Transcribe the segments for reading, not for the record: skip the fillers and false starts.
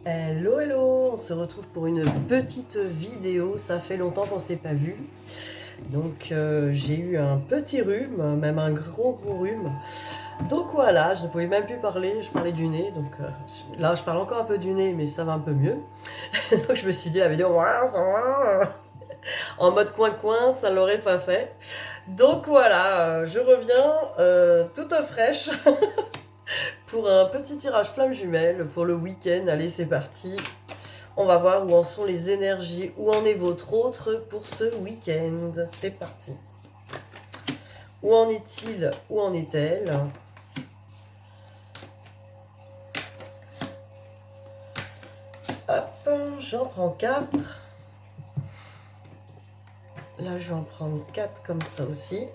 Hello, hello, on se retrouve pour une petite vidéo, ça fait longtemps qu'on ne s'est pas vu. Donc j'ai eu un petit rhume, même un gros rhume. Donc voilà, je ne pouvais même plus parler, je parlais du nez. Donc là je parle encore un peu du nez, mais ça va un peu mieux. Donc je me suis dit la vidéo, en mode coin-coin, ça l'aurait pas fait. Donc voilà, je reviens toute fraîche. Pour un petit tirage flamme jumelle pour le week-end. Allez, c'est parti. On va voir où en sont les énergies, où en est votre autre pour ce week-end. C'est parti. Où en est-il? Où en est-elle? Hop, j'en prends 4. Là, je vais en prendre 4 comme ça aussi.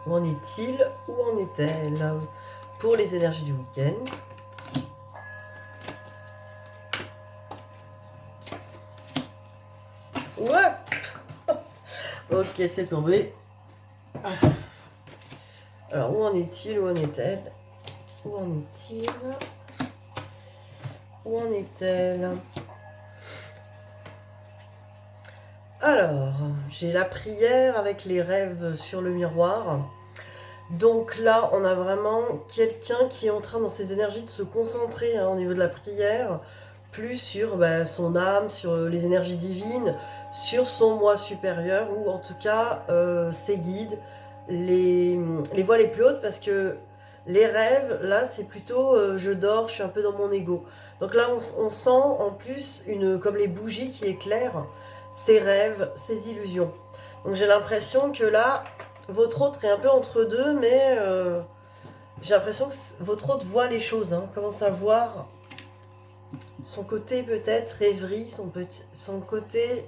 Où en est-il? Où en est-elle? Pour les énergies du week-end. Ouais. Ok, c'est tombé. Alors, où en est-il? Où en est-elle? Où en est-il? Où en est-elle? Alors, j'ai la prière avec les rêves sur le miroir. Donc là, on a vraiment quelqu'un qui est en train, dans ses énergies, de se concentrer au niveau de la prière, plus sur son âme, sur les énergies divines, sur son moi supérieur, ou en tout cas ses guides, les voies les plus hautes, parce que les rêves, là, c'est plutôt je dors, je suis un peu dans mon ego. Donc là, on sent en plus, comme les bougies qui éclairent, ses rêves, ses illusions. Donc j'ai l'impression que là, votre autre est un peu entre deux, mais j'ai l'impression que votre autre voit les choses, commence à voir son côté peut-être rêverie, son côté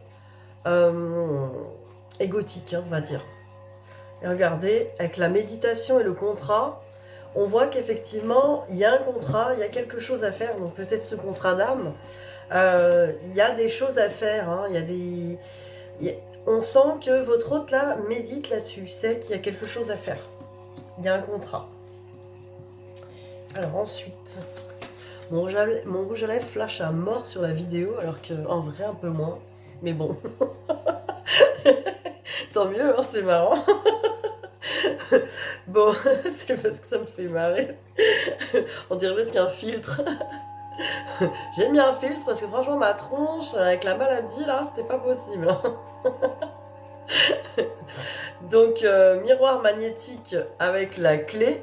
égotique, on va dire. Et regardez, avec la méditation et le contrat, on voit qu'effectivement, il y a un contrat, il y a quelque chose à faire, donc peut-être ce contrat d'âme, il y a des choses à faire, il y a des... On sent que votre hôte là médite là-dessus, sait qu'il y a quelque chose à faire. Il y a un contrat. Alors ensuite, mon rouge à lèvres flash à mort sur la vidéo, alors qu'en vrai un peu moins. Mais bon, tant mieux, c'est marrant. Bon, c'est parce que ça me fait marrer. On dirait presque un filtre. J'ai mis un filtre parce que franchement ma tronche avec la maladie là, c'était pas possible. Donc miroir magnétique avec la clé.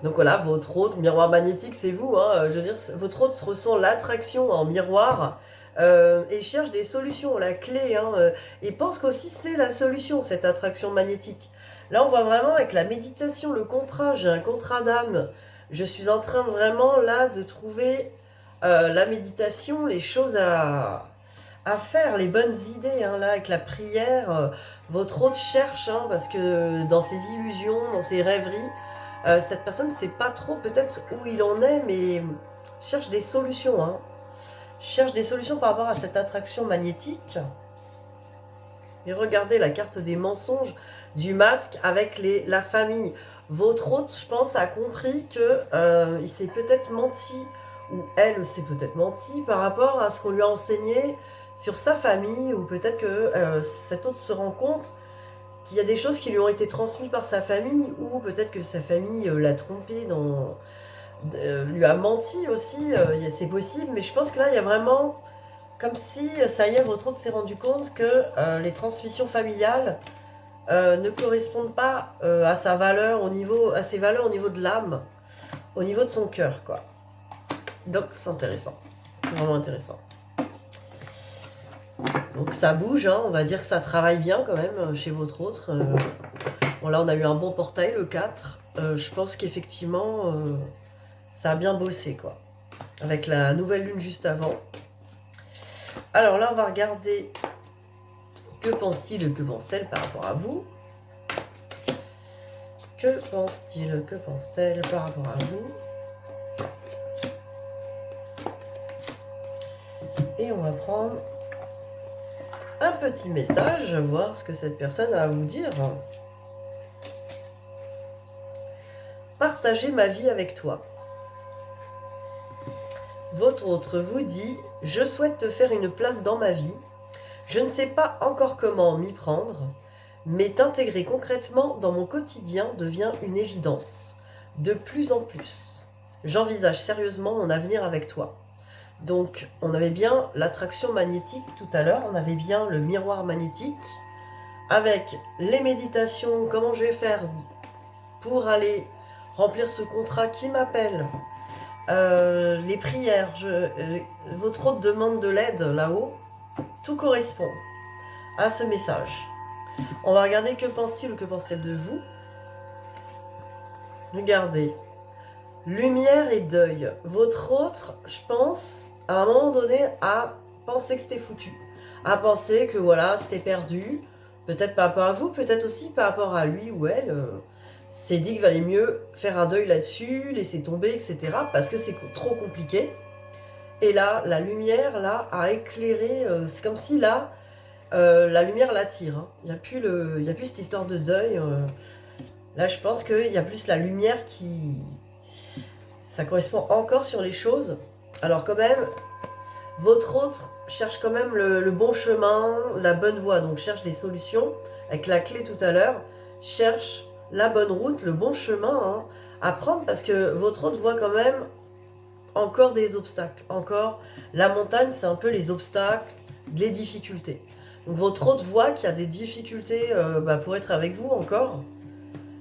Donc voilà, votre autre miroir magnétique, c'est vous. Je veux dire, votre autre ressent l'attraction en miroir et cherche des solutions, la clé. Et pense qu'aussi c'est la solution, cette attraction magnétique. Là, on voit vraiment avec la méditation, le contrat. J'ai un contrat d'âme. Je suis en train vraiment là de trouver la méditation, les choses à faire, les bonnes idées. Là, avec la prière, votre autre cherche, parce que dans ses illusions, dans ses rêveries, cette personne ne sait pas trop peut-être où il en est, mais cherche des solutions. Cherche des solutions par rapport à cette attraction magnétique. Et regardez la carte des mensonges du masque avec la famille. Votre hôte, je pense, a compris que il s'est peut-être menti, ou elle s'est peut-être menti par rapport à ce qu'on lui a enseigné sur sa famille, ou peut-être que cet hôte se rend compte qu'il y a des choses qui lui ont été transmises par sa famille, ou peut-être que sa famille l'a trompé, lui a menti aussi, c'est possible, mais je pense que là, il y a vraiment, comme si, ça y est, votre autre s'est rendu compte que les transmissions familiales ne correspondent pas à sa valeur à ses valeurs au niveau de l'âme, au niveau de son cœur, quoi. Donc, c'est intéressant, c'est vraiment intéressant. Donc ça bouge, on va dire que ça travaille bien quand même chez votre autre. Bon là on a eu un bon portail, le 4. Je pense qu'effectivement ça a bien bossé quoi. Avec la nouvelle lune juste avant. Alors là on va regarder que pense-t-il et que pense-t-elle par rapport à vous. Que pense-t-il, que pense-t-elle par rapport à vous. Et on va prendre un petit message, voir ce que cette personne a à vous dire. partager ma vie avec toi. Votre autre vous dit « Je souhaite te faire une place dans ma vie. Je ne sais pas encore comment m'y prendre, mais t'intégrer concrètement dans mon quotidien devient une évidence. De plus en plus. J'envisage sérieusement mon avenir avec toi. » Donc, on avait bien l'attraction magnétique tout à l'heure, on avait bien le miroir magnétique, avec les méditations, comment je vais faire pour aller remplir ce contrat qui m'appelle, les prières, votre autre demande de l'aide là-haut, tout correspond à ce message. On va regarder que pense-t-il ou que pense-t-elle de vous. Regardez. Lumière et deuil. Votre autre, je pense, à un moment donné, a pensé que c'était foutu. A pensé que voilà, c'était perdu. Peut-être par rapport à vous, peut-être aussi par rapport à lui ou elle. S'est dit qu'il valait mieux faire un deuil là-dessus, laisser tomber, etc. Parce que c'est trop compliqué. Et là, la lumière, là, a éclairé. C'est comme si là, la lumière l'attire. Hein. Il n'y a plus cette histoire de deuil. Là, je pense qu'il y a plus la lumière qui... Ça correspond encore sur les choses. Alors quand même, votre autre cherche quand même le bon chemin, la bonne voie. Donc cherche des solutions. Avec la clé tout à l'heure, cherche la bonne route, le bon chemin à prendre. Parce que votre autre voit quand même encore des obstacles. Encore, la montagne, c'est un peu les obstacles, les difficultés. Donc votre autre voit qu'il y a des difficultés pour être avec vous encore.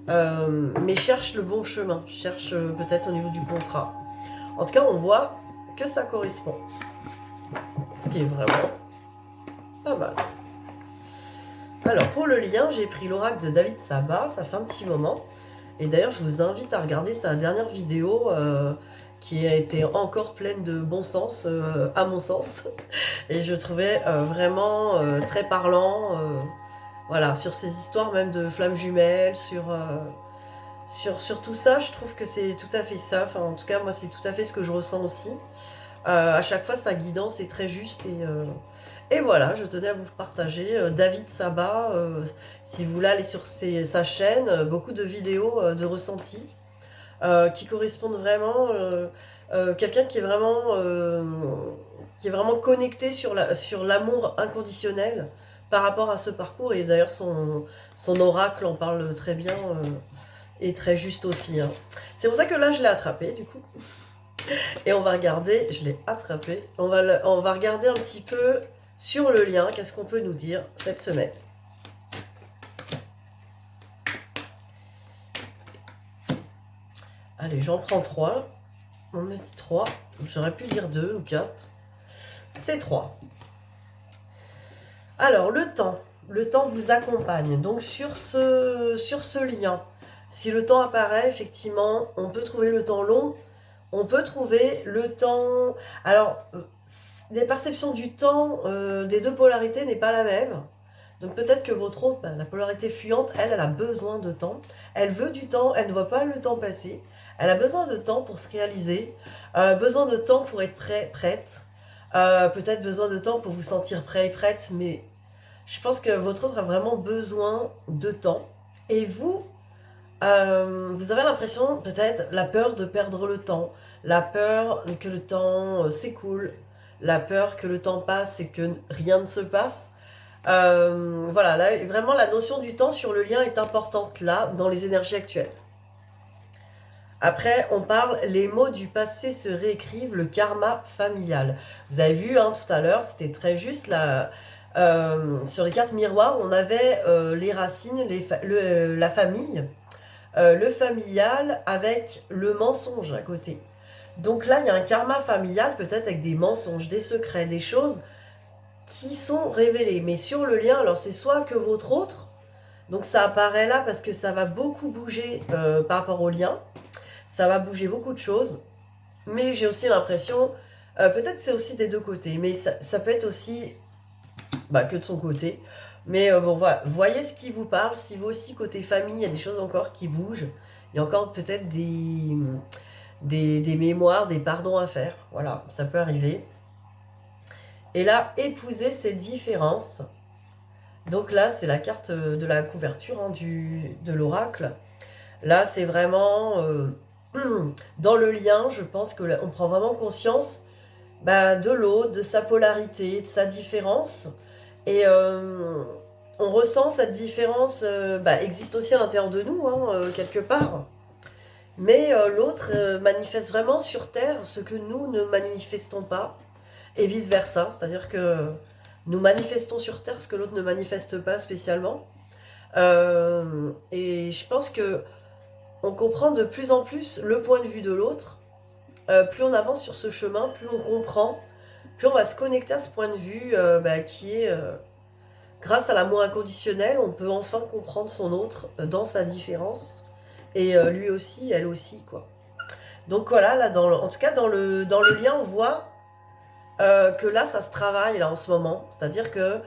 Mais cherche le bon chemin, cherche peut-être au niveau du contrat. En tout cas, on voit que ça correspond. Ce qui est vraiment pas mal. Alors, pour le lien, j'ai pris l'oracle de David Sabat, ça fait un petit moment. Et d'ailleurs, je vous invite à regarder sa dernière vidéo qui a été encore pleine de bon sens, à mon sens. Et je trouvais vraiment très parlant. Voilà, sur ces histoires même de flammes jumelles, sur tout ça, je trouve que c'est tout à fait ça. Enfin, en tout cas, moi, c'est tout à fait ce que je ressens aussi. À chaque fois, sa guidance est très juste. Et voilà, je tenais à vous partager David Sabat. Si vous voulez aller sur sa chaîne, beaucoup de vidéos de ressentis qui correspondent vraiment... quelqu'un qui est vraiment connecté sur l'amour inconditionnel par rapport à ce parcours, et d'ailleurs son oracle en parle très bien et très juste aussi. Hein. C'est pour ça que là je l'ai attrapé du coup. Et on va regarder, je l'ai attrapé, on va regarder un petit peu sur le lien, qu'est-ce qu'on peut nous dire cette semaine. Allez, j'en prends 3. On me dit 3. J'aurais pu dire 2 ou 4. C'est 3. Alors, le temps vous accompagne. Donc, sur ce lien, si le temps apparaît, effectivement, on peut trouver le temps long. On peut trouver le temps... Alors, les perceptions du temps des deux polarités n'est pas la même. Donc, peut-être que votre autre, la polarité fuyante, elle a besoin de temps. Elle veut du temps, elle ne voit pas le temps passer. Elle a besoin de temps pour se réaliser. Besoin de temps pour être prête. Peut-être besoin de temps pour vous sentir prêt et prête, mais je pense que votre autre a vraiment besoin de temps. Et vous, vous avez l'impression, peut-être, la peur de perdre le temps, la peur que le temps s'écoule, la peur que le temps passe et que rien ne se passe. Voilà, là, vraiment la notion du temps sur le lien est importante là, dans les énergies actuelles. Après, on parle, les mots du passé se réécrivent, le karma familial. Vous avez vu tout à l'heure, c'était très juste, là, sur les cartes miroirs, on avait les racines, la famille, le familial avec le mensonge à côté. Donc là, il y a un karma familial, peut-être avec des mensonges, des secrets, des choses qui sont révélées. Mais sur le lien, alors c'est soit que votre autre, donc ça apparaît là parce que ça va beaucoup bouger par rapport au lien. Ça va bouger beaucoup de choses, mais j'ai aussi l'impression, peut-être c'est aussi des deux côtés, mais ça peut être aussi que de son côté. Mais bon, voilà, voyez ce qui vous parle. Si vous aussi, côté famille, il y a des choses encore qui bougent, il y a encore peut-être des mémoires, des pardons à faire. Voilà, ça peut arriver. Et là, épouser ces différences. Donc là, c'est la carte de la couverture de l'oracle. Là, c'est vraiment dans le lien, je pense que on prend vraiment conscience de l'autre, de sa polarité, de sa différence. Et on ressent cette différence existe aussi à l'intérieur de nous, hein, quelque part. Mais l'autre manifeste vraiment sur Terre ce que nous ne manifestons pas, et vice-versa. C'est-à-dire que nous manifestons sur Terre ce que l'autre ne manifeste pas spécialement. Et je pense que on comprend de plus en plus le point de vue de l'autre. Plus on avance sur ce chemin, plus on comprend, plus on va se connecter à ce point de vue qui est, grâce à l'amour inconditionnel, on peut enfin comprendre son autre dans sa différence. Et lui aussi, elle aussi, quoi. Donc voilà, là, en tout cas, dans le lien, on voit que là, ça se travaille, là, en ce moment. C'est-à-dire que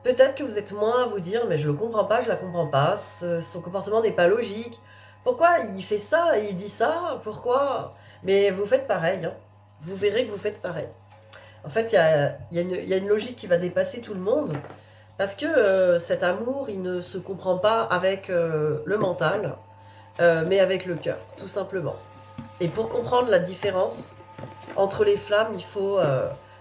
peut-être que vous êtes moins à vous dire, mais je le comprends pas, je la comprends pas, son comportement n'est pas logique. Pourquoi il fait ça et il dit ça? Pourquoi? Mais vous faites pareil, hein. Vous verrez que vous faites pareil. En fait, il y a une logique qui va dépasser tout le monde, parce que cet amour, il ne se comprend pas avec le mental, mais avec le cœur, tout simplement. Et pour comprendre la différence entre les flammes, il faut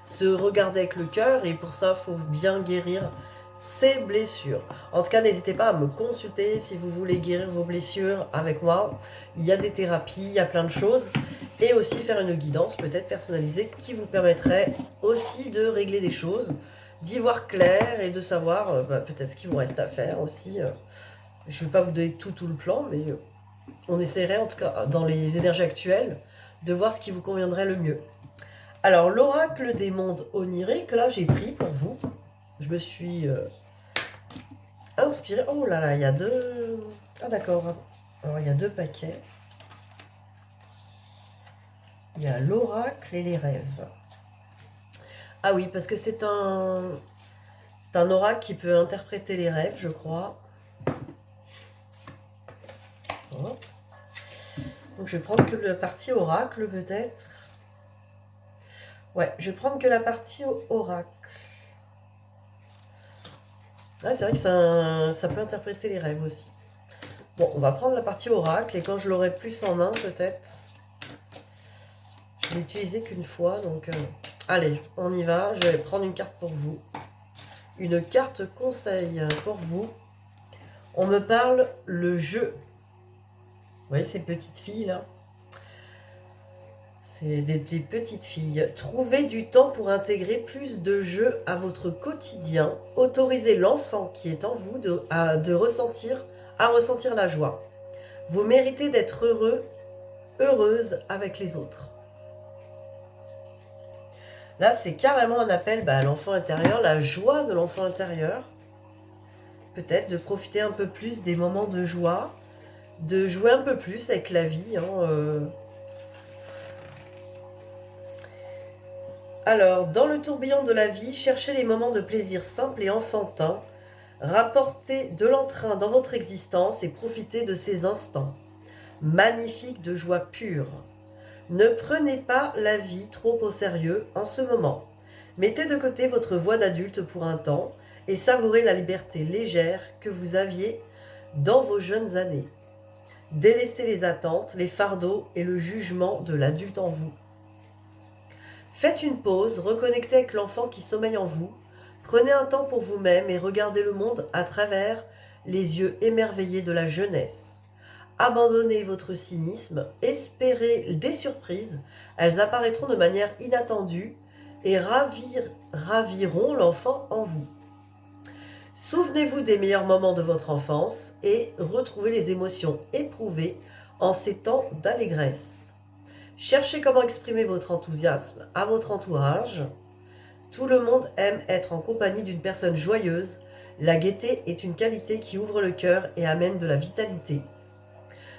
se regarder avec le cœur, et pour ça, il faut bien guérir ses blessures. En tout cas, n'hésitez pas à me consulter si vous voulez guérir vos blessures avec moi. Il y a des thérapies, il y a plein de choses. Et aussi faire une guidance peut-être personnalisée qui vous permettrait aussi de régler des choses, d'y voir clair et de savoir peut-être ce qu'il vous reste à faire aussi. Je ne vais pas vous donner tout le plan, mais on essaierait en tout cas dans les énergies actuelles de voir ce qui vous conviendrait le mieux. Alors l'oracle des mondes oniriques, là j'ai pris pour vous. Je me suis inspirée. Oh là là, il y a deux... Ah d'accord. Alors il y a 2 paquets. Il y a l'oracle et les rêves. Ah oui, parce que c'est un oracle qui peut interpréter les rêves, je crois. Oh. Donc je vais prendre que la partie oracle peut-être. Ouais, je vais prendre que la partie oracle. Ah, c'est vrai que ça peut interpréter les rêves aussi. Bon, on va prendre la partie oracle et quand je l'aurai plus en main peut-être. Je l'ai utilisé qu'une fois, donc allez, on y va. Je vais prendre une carte pour vous. Une carte conseil pour vous. On me parle le jeu. Vous voyez ces petites filles là? C'est des petites filles. Trouvez du temps pour intégrer plus de jeux à votre quotidien. Autorisez l'enfant qui est en vous à ressentir la joie. Vous méritez d'être heureuse avec les autres. Là, c'est carrément un appel à l'enfant intérieur, la joie de l'enfant intérieur. Peut-être de profiter un peu plus des moments de joie, de jouer un peu plus avec la vie. Alors, dans le tourbillon de la vie, cherchez les moments de plaisir simples et enfantins. Rapportez de l'entrain dans votre existence et profitez de ces instants magnifiques de joie pure. Ne prenez pas la vie trop au sérieux en ce moment. Mettez de côté votre voix d'adulte pour un temps et savourez la liberté légère que vous aviez dans vos jeunes années. Délaissez les attentes, les fardeaux et le jugement de l'adulte en vous. Faites une pause, reconnectez avec l'enfant qui sommeille en vous. Prenez un temps pour vous-même et regardez le monde à travers les yeux émerveillés de la jeunesse. Abandonnez votre cynisme, espérez des surprises, elles apparaîtront de manière inattendue et raviront l'enfant en vous. Souvenez-vous des meilleurs moments de votre enfance et retrouvez les émotions éprouvées en ces temps d'allégresse. Cherchez comment exprimer votre enthousiasme à votre entourage. Tout le monde aime être en compagnie d'une personne joyeuse. La gaieté est une qualité qui ouvre le cœur et amène de la vitalité.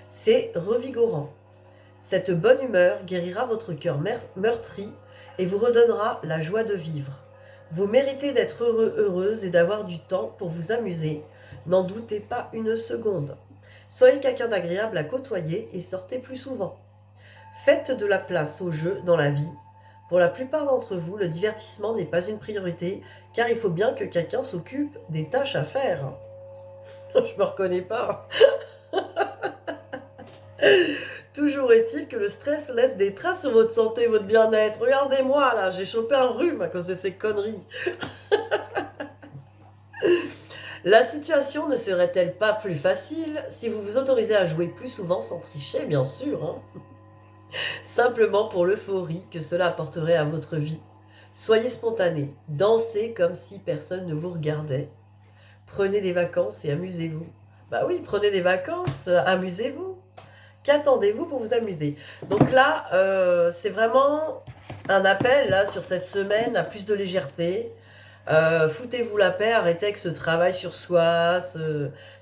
C'est revigorant. Cette bonne humeur guérira votre cœur meurtri et vous redonnera la joie de vivre. Vous méritez d'être heureuse et d'avoir du temps pour vous amuser. N'en doutez pas une seconde. Soyez quelqu'un d'agréable à côtoyer et sortez plus souvent. Faites de la place au jeu dans la vie. Pour la plupart d'entre vous, le divertissement n'est pas une priorité, car il faut bien que quelqu'un s'occupe des tâches à faire. Je me reconnais pas. Toujours est-il que le stress laisse des traces sur votre santé, votre bien-être. Regardez-moi là, j'ai chopé un rhume à cause de ces conneries. La situation ne serait-elle pas plus facile si vous vous autorisez à jouer plus souvent sans tricher, bien sûr, hein, simplement pour l'euphorie que cela apporterait à votre vie. Soyez spontané, dansez comme si personne ne vous regardait. Prenez des vacances et amusez-vous. Bah oui, prenez des vacances, amusez-vous. Qu'attendez-vous pour vous amuser? Donc là, c'est vraiment un appel là sur cette semaine à plus de légèreté. Foutez-vous la paix, arrêtez avec ce travail sur soi,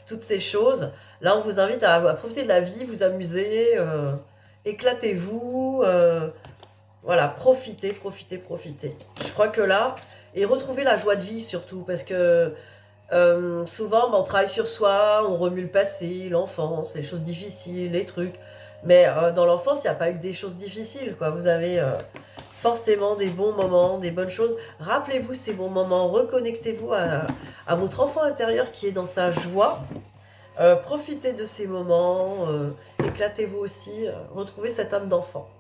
toutes ces choses. Là, on vous invite à profiter de la vie, vous amuser, éclatez-vous. Voilà, profitez, profitez, profitez. Je crois que là, et retrouvez la joie de vie surtout, parce que souvent, on travaille sur soi, on remue le passé, l'enfance, les choses difficiles, les trucs. Mais dans l'enfance, il n'y a pas eu que des choses difficiles, quoi. Vous avez forcément des bons moments, des bonnes choses. Rappelez-vous ces bons moments, reconnectez-vous à votre enfant intérieur qui est dans sa joie. Profitez de ces moments, éclatez-vous aussi, retrouvez cette âme d'enfant.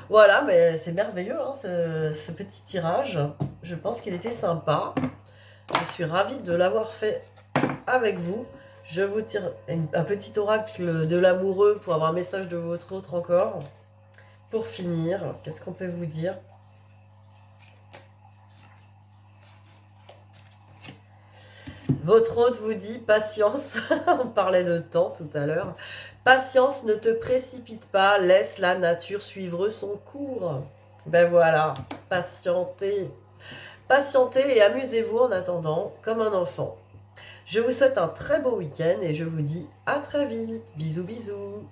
Voilà, mais c'est merveilleux, hein, ce petit tirage. Je pense qu'il était sympa. Je suis ravie de l'avoir fait avec vous. Je vous tire un petit oracle de l'amoureux pour avoir un message de votre autre encore. Pour finir, qu'est-ce qu'on peut vous dire? Votre hôte vous dit patience. On parlait de temps tout à l'heure. Patience, ne te précipite pas, laisse la nature suivre son cours. Ben voilà, patientez. Patientez et amusez-vous en attendant, comme un enfant. Je vous souhaite un très beau week-end et je vous dis à très vite. Bisous bisous.